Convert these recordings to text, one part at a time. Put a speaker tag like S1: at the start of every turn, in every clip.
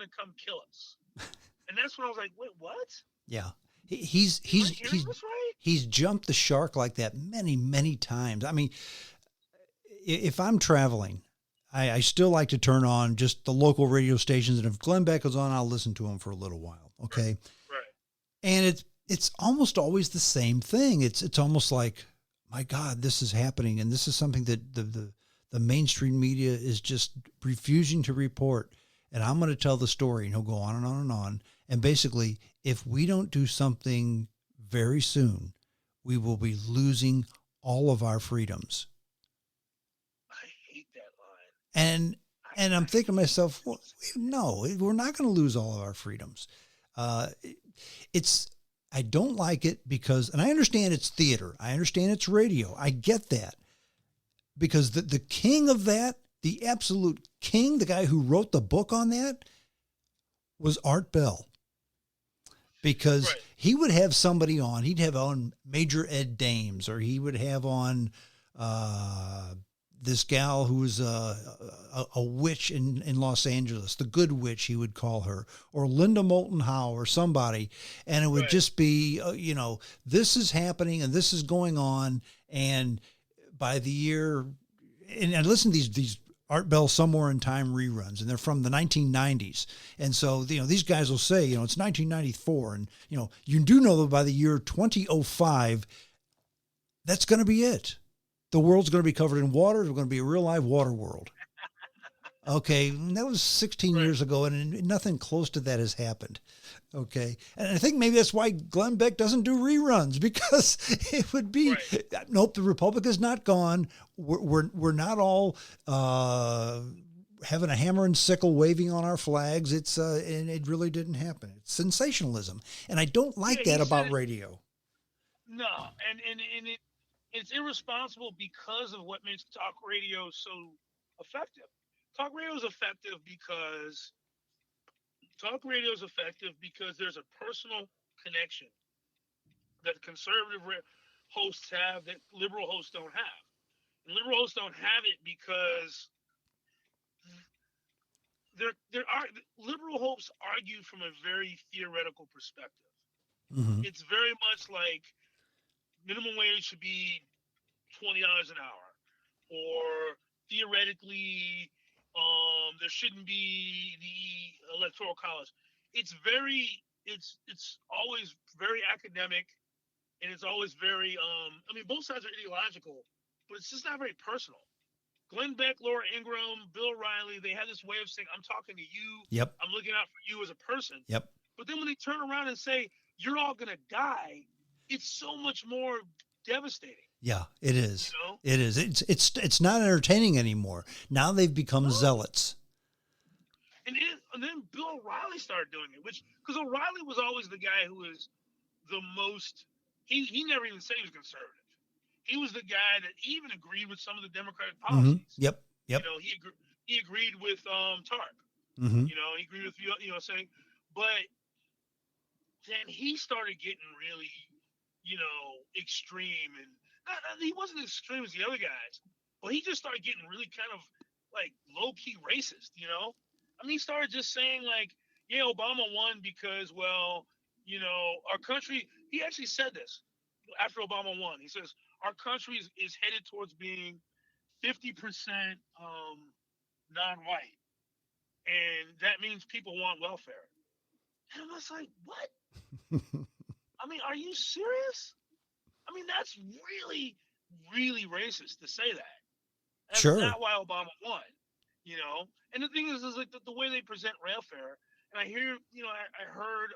S1: to come kill us. And that's when I was like, wait, what?
S2: Yeah.
S1: Am I hearing this right?
S2: He's jumped the shark like that many, many times. I mean, if I'm traveling, I still like to turn on just the local radio stations. And if Glenn Beck is on, I'll listen to him for a little while. Okay.
S1: Right.
S2: And it's almost always the same thing. It's almost like, my God, this is happening. And this is something that the mainstream media is just refusing to report. And I'm going to tell the story, and he'll go on and on and on. And basically, if we don't do something very soon, we will be losing all of our freedoms.
S1: I hate that line.
S2: And I'm thinking to myself, well, no, we're not going to lose all of our freedoms. I don't like it because, and I understand it's theater. I understand it's radio. I get that. Because the king of that, the absolute king, the guy who wrote the book on that, was Art Bell. Because
S1: Right.
S2: he would have somebody on, he'd have on Major Ed Dames, or he would have on this gal who was a witch in Los Angeles, the good witch, he would call her, or Linda Moulton Howe or somebody. And it would
S1: Right.
S2: just be, this is happening and this is going on. And by the year, and I listen to these Art Bell Somewhere in Time reruns, and they're from the 1990s. And so, these guys will say, it's 1994. And, you do know that by the year 2005, that's going to be it. The world's going to be covered in water. There's going to be a real live water world. Okay. And that was 16 years ago, and nothing close to that has happened. Okay. And I think maybe that's why Glenn Beck doesn't do reruns, because it would be, nope, the Republic is not gone. We're not all having a hammer and sickle waving on our flags. And it really didn't happen. It's sensationalism. And I don't like that about radio.
S1: No. And it's irresponsible because of what makes talk radio so effective. Talk radio is effective because there's a personal connection that conservative hosts have that liberal hosts don't have. And liberal hosts don't have it because liberal hosts argue from a very theoretical perspective.
S2: Mm-hmm.
S1: It's very much like minimum wage should be $20 an hour, or theoretically, there shouldn't be the electoral college. It's always very academic, and it's always very both sides are ideological, but it's just not very personal. Glenn Beck, Laura Ingraham, Bill Riley, they have this way of saying, I'm talking to you.
S2: Yep.
S1: I'm looking out for you as a person.
S2: Yep.
S1: But then when they turn around and say, you're all going to die, it's so much more devastating.
S2: Yeah, it is. It is. It's not entertaining anymore. Now they've become zealots.
S1: And then Bill O'Reilly started doing it, because O'Reilly was always the guy who was the most. He never even said he was conservative. He was the guy that even agreed with some of the Democratic policies.
S2: Mm-hmm. Yep.
S1: He agreed with TARP.
S2: Mm-hmm.
S1: He agreed with saying, but then he started getting really, extreme, and he wasn't as extreme as the other guys, but he just started getting really kind of like low key racist. He started just saying like, yeah, Obama won because, well, our country. He actually said this after Obama won. He says our country is headed towards being 50% non-white, and that means people want welfare. And I was like, what? Are you serious? That's really, really racist to say that. That's
S2: sure.
S1: not why Obama won, And the thing is like the way they present welfare, and I hear, I heard,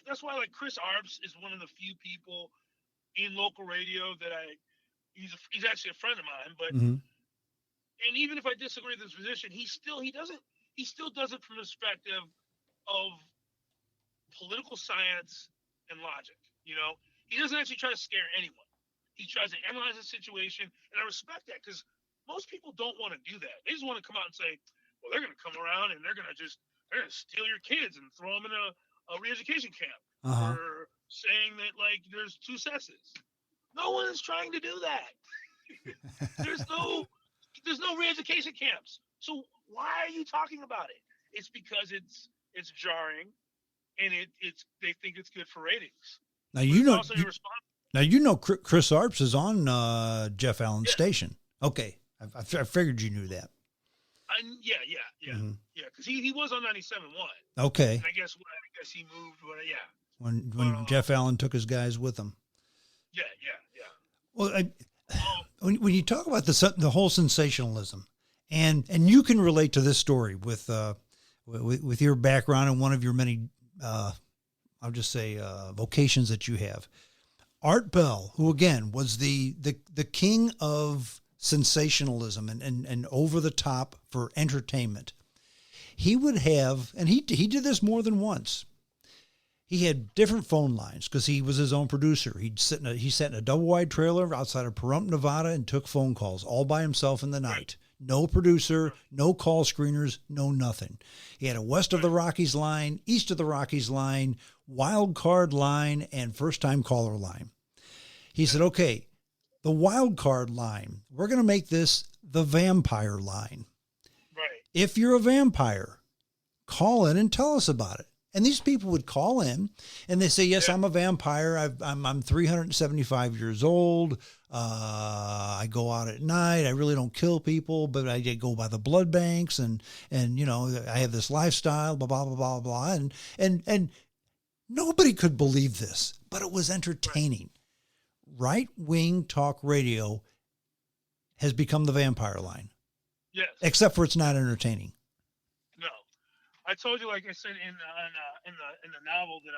S1: that's why like Chris Arps is one of the few people in local radio that he's actually a friend of mine, but, and even if I disagree with his position, he still does it from the perspective of political science and logic. He doesn't actually try to scare anyone. He tries to analyze the situation, and I respect that, because most people don't want to do that. They just want to come out and say, well, they're going to come around and they're going to steal your kids and throw them in a re-education camp for saying that like there's two sexes. No one is trying to do that. There's no re-education camps. So Why are you talking about it? It's because it's jarring, and they think it's good for ratings.
S2: Now
S1: But
S2: you
S1: it's
S2: know.
S1: also irresponsible.
S2: Now Chris Arps is on Jeff Allen's
S1: Yeah.
S2: station. Okay, I figured you knew that.
S1: Yeah.
S2: Mm-hmm.
S1: Yeah, because he was on 97.1.
S2: Okay.
S1: And I guess he moved. Yeah.
S2: When Jeff Allen took his guys with him.
S1: Yeah.
S2: Well, when you talk about the whole sensationalism, and you can relate to this story with your background and one of your many, I'll just say, vocations that you have. Art Bell, who again was the king of sensationalism and over the top for entertainment, he would have, and he did this more than once. He had different phone lines because he was his own producer. He sat in a double wide trailer outside of Pahrump, Nevada, and took phone calls all by himself in the night. No producer, no call screeners, no nothing. He had a west of the Rockies line, east of the Rockies line, wild card line, and first time caller line. He said, okay, the wild card line, we're going to make this the vampire line.
S1: Right.
S2: If you're a vampire, call in and tell us about it. And these people would call in and they say, yes, I'm a vampire. I'm 375 years old. I go out at night. I really don't kill people, but I go by the blood banks and you know, I have this lifestyle, blah, blah, blah, blah, blah. And nobody could believe this, but it was entertaining. Right-wing talk radio has become the vampire line.
S1: Yes.
S2: Except for it's not entertaining.
S1: No. I told you, like I said in the novel that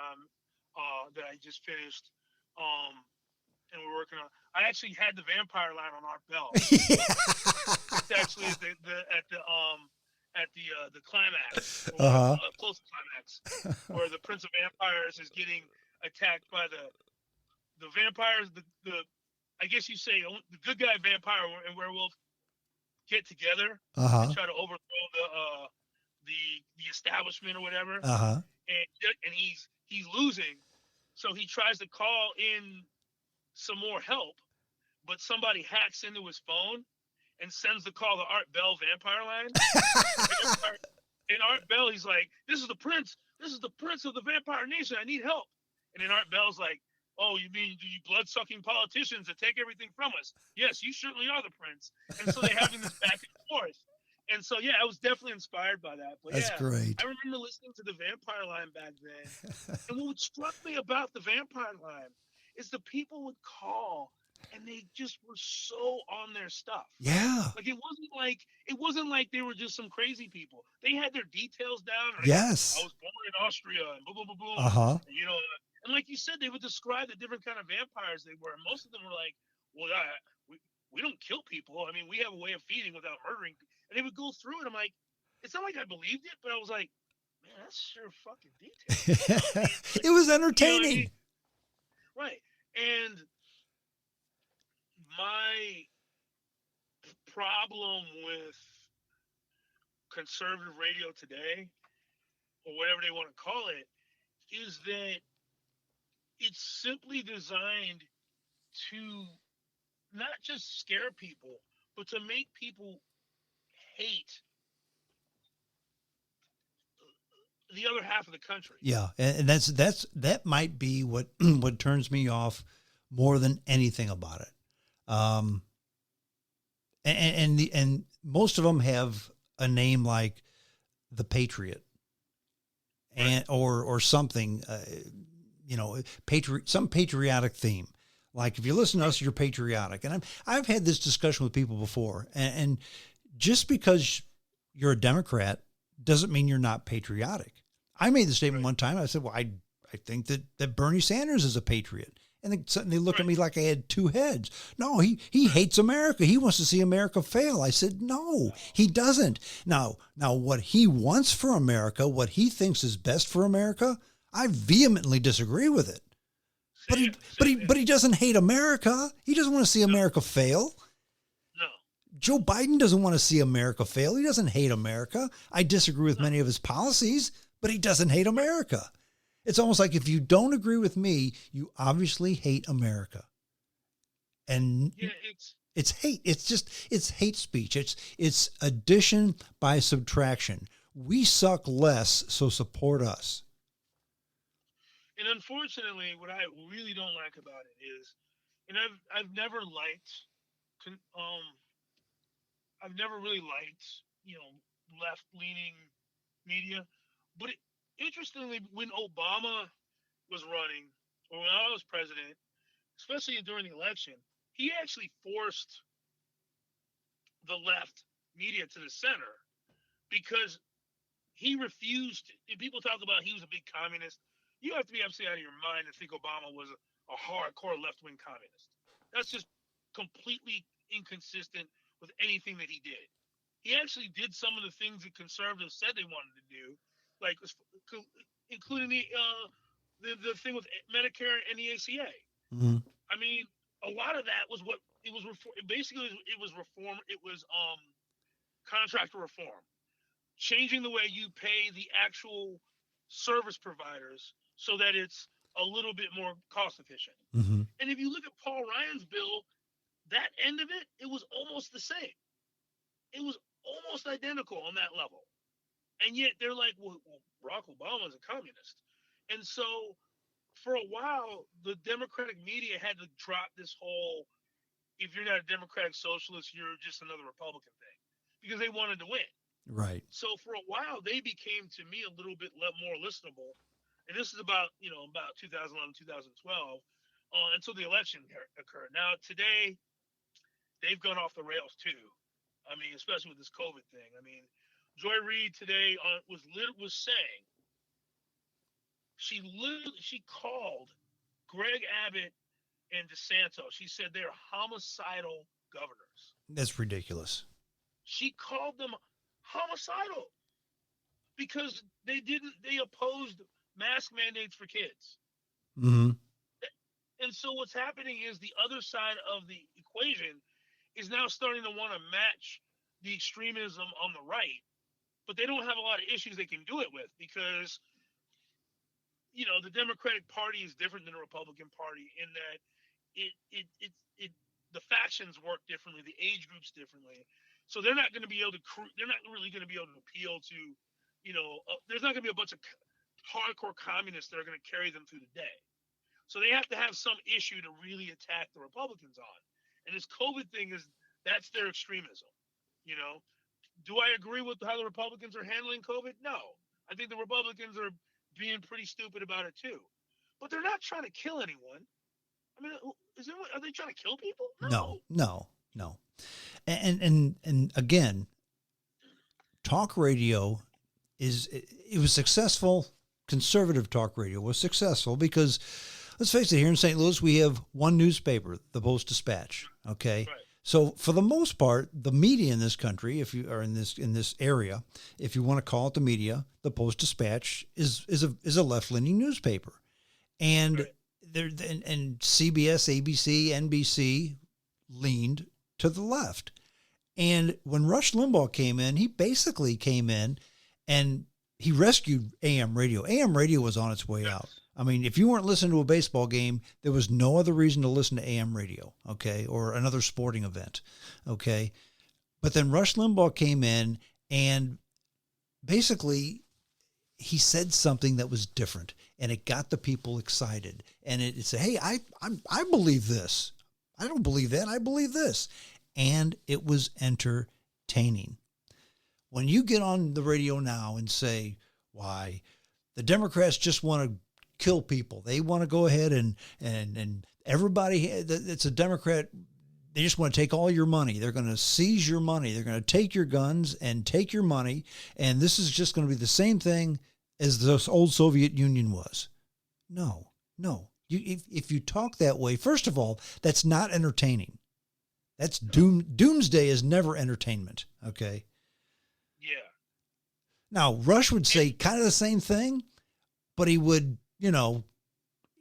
S1: I just finished, and we're working on. I actually had the vampire line on Art Bell. It's actually at the climax, close to climax, where the Prince of Vampires is getting attacked by the vampires. The I guess you say the good guy vampire and werewolf get together and try to overthrow the establishment or whatever. And he's losing, so he tries to call in some more help, but somebody hacks into his phone and sends the call to Art Bell vampire line. and Art Bell, he's like, this is the prince of the vampire nation, I need help. And then Art Bell's like, oh, you mean you blood-sucking politicians that take everything from us? Yes, you certainly are the prince. And so they're having this back and forth. And so, yeah, I was definitely inspired by that. But
S2: that's great.
S1: I remember listening to the vampire line back then. And what struck me about the vampire line is the people would call and they just were so on their stuff.
S2: Yeah.
S1: Like it wasn't like they were just some crazy people. They had their details down. Like,
S2: yes.
S1: I was born in Austria and boom, boom, boom, boom. And, you know, and like you said, they would describe the different kind of vampires they were. And most of them were like, well, we don't kill people. I mean, we have a way of feeding without murdering. And they would go through it. I'm like, it's not like I believed it, but I was like, man, that's sure fucking detailed.
S2: It was entertaining.
S1: You know what I mean? Right. And my problem with conservative radio today, or whatever they want to call it, is that it's simply designed to not just scare people, but to make people hate the other half of the country.
S2: Yeah, and that might be what what turns me off more than anything about it. And most of them have a name like the Patriot, and or something, you know, some patriotic theme. Like if you listen to us, you're patriotic. And I've had this discussion with people before, and just because you're a Democrat doesn't mean you're not patriotic. I made the statement one time. I said, well, I think that Bernie Sanders is a patriot. And they looked at me like I had two heads. No, he hates America. He wants to see America fail. I said, no, he doesn't. Now what he wants for America, what he thinks is best for America, I vehemently disagree with it. But he doesn't hate America. He doesn't want to see America fail.
S1: No.
S2: Joe Biden doesn't want to see America fail. He doesn't hate America. I disagree with many of his policies, but he doesn't hate America. It's almost like if you don't agree with me, you obviously hate America. And
S1: yeah,
S2: It's hate. It's hate speech. It's addition by subtraction. We suck less, so support us.
S1: And unfortunately, what I really don't like about it is, and I've never liked, I've never really liked, left leaning media. But interestingly, when Obama was running, or when I was president, especially during the election, he actually forced the left media to the center because he refused. And people talk about he was a big communist. You have to be absolutely out of your mind to think Obama was a hardcore left wing communist. That's just completely inconsistent with anything that he did. He actually did some of the things that conservatives said they wanted to do, like including the thing with Medicare and the ACA.
S2: Mm-hmm.
S1: I mean, a lot of that was what it was. Basically, it was reform. It was contractor reform, changing the way you pay the actual service providers so that it's a little bit more cost efficient.
S2: Mm-hmm.
S1: And if you look at Paul Ryan's bill, that end of it, it was almost the same. It was almost identical on that level. And yet they're like, well Barack Obama is a communist. And so for a while, the Democratic media had to drop this whole, if you're not a Democratic socialist, you're just another Republican thing, because they wanted to win.
S2: Right.
S1: So for a while, they became to me a little bit more listenable. And this is about, about 2011, 2012, until the election occurred. Now, today, they've gone off the rails too. I mean, especially with this COVID thing. I mean, Joy Reid today was saying she called Greg Abbott and DeSantis. She said they're homicidal governors.
S2: That's ridiculous.
S1: She called them homicidal because they opposed mask mandates for kids.
S2: Mm-hmm.
S1: And so what's happening is the other side of the equation is now starting to want to match the extremism on the right, but they don't have a lot of issues they can do it with because the Democratic Party is different than the Republican Party in that it the factions work differently, the age groups differently, so they're not going to be able to they're not really going to be able to appeal to there's not going to be a bunch of hardcore communists that are going to carry them through the day. So they have to have some issue to really attack the Republicans on. And this COVID thing that's their extremism. Do I agree with how the Republicans are handling COVID? No. I think the Republicans are being pretty stupid about it too. But they're not trying to kill anyone. I mean, are they trying to kill people?
S2: No. And again, talk radio it was successful. Conservative talk radio was successful because, let's face it, here in St. Louis, we have one newspaper, the Post-Dispatch. Okay.
S1: Right.
S2: So for the most part, the media in this country, if you are in this area, if you want to call it the media, the Post-Dispatch is a left-leaning newspaper. And
S1: right.
S2: and CBS, ABC, NBC leaned to the left. And when Rush Limbaugh came in, he basically came in and he rescued AM radio. AM radio was on its way out. I mean, if you weren't listening to a baseball game, there was no other reason to listen to AM radio, okay, or another sporting event, okay? But then Rush Limbaugh came in and basically he said something that was different, and it got the people excited. And it said, hey, I believe this. I don't believe that. I believe this. And it was entertaining. When you get on the radio now and say, why, the Democrats just want to kill people. They want to go ahead and everybody that's a Democrat, they just want to take all your money. They're going to seize your money. They're going to take your guns and take your money. And this is just going to be the same thing as the old Soviet Union was. No. If you talk that way, first of all, that's not entertaining. That's doomsday is never entertainment. Okay.
S1: Yeah.
S2: Now, Rush would say kind of the same thing, but he would,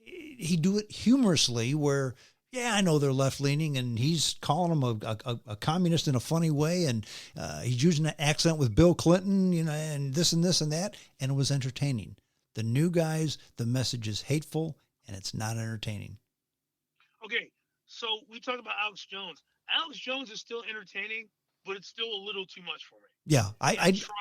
S2: he'd do it humorously where, yeah, I know they're left-leaning, and he's calling them a communist in a funny way, and he's using an accent with Bill Clinton, and this and this and that, and it was entertaining. The new guys, the message is hateful, and it's not entertaining.
S1: Okay, so we talked about Alex Jones. Alex Jones is still entertaining, but it's still a little too much for me.
S2: Yeah,
S1: I try.